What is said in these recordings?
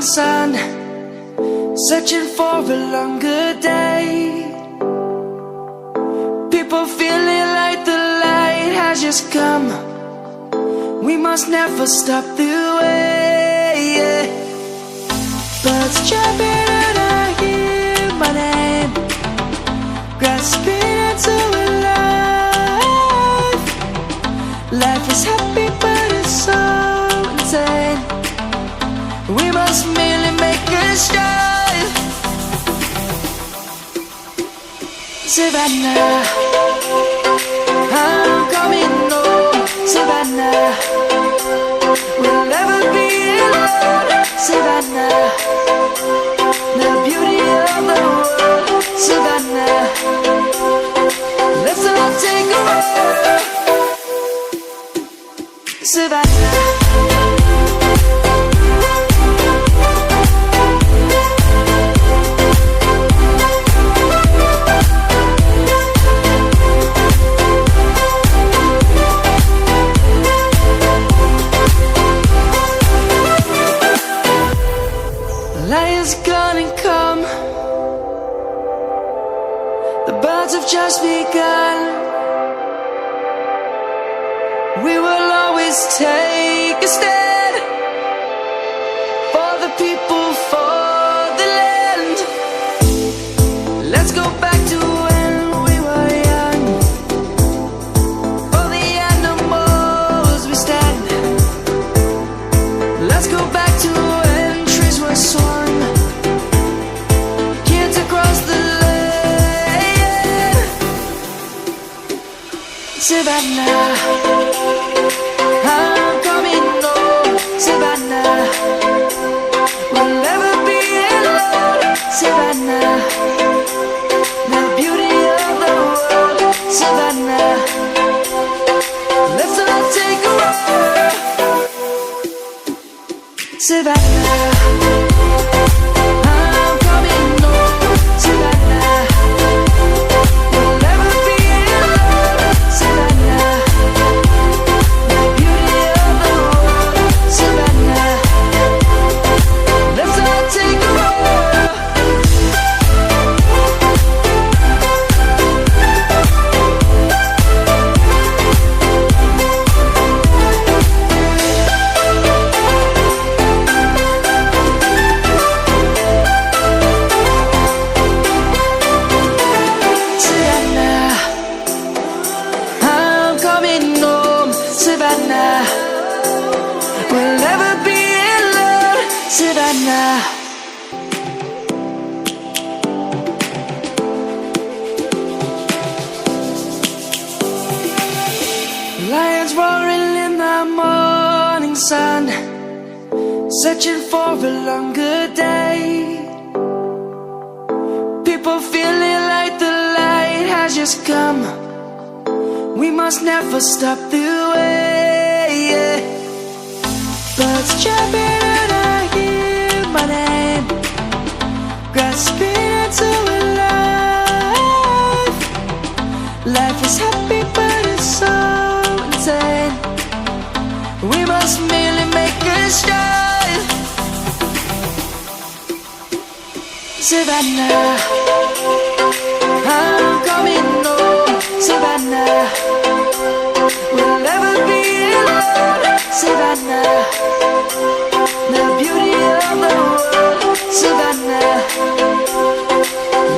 morning sun, searching for a longer day. People feeling like the light has just come. We must never stop the way. Birds jumping and I hear my name, grasping into a life. Life is happy but it's so insane. We must merely make a start. Savannah, I'm coming home. Savannah, we'll never be alone. Savannah, the beauty of the world. Savannah, let's all take a walk. Savannah. Lion's gonna come. The birds have just begun. We will always take a stand for the people, for the land. Let's go back to when we were young. For the animals we stand. Let's go back to when trees were swung, kids across the land. Savannah, I'm coming home. Savannah, we'll never be alone. Savannah, the beauty of the world. Savannah, let's all take a walk. Savannah, I'm coming home. Savannah, we'll never be alone. Savannah, the beauty of the world. Savannah, let's all take a walk. Savannah, I'm coming home. Savannah, we'll never be alone. Savannah. Lions roaring in the morning sun, searching for a longer day. People feeling like the light has just come. We must never stop the way. Birds jumping and I hear my name, grasping into a life. Life is happy but it's so insane. We must merely make a start. Savannah, I'm coming home. Savannah, we'll never be alone. Savannah, the beauty of the world. Savannah,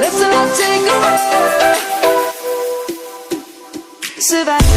let's all take a walk. Savannah.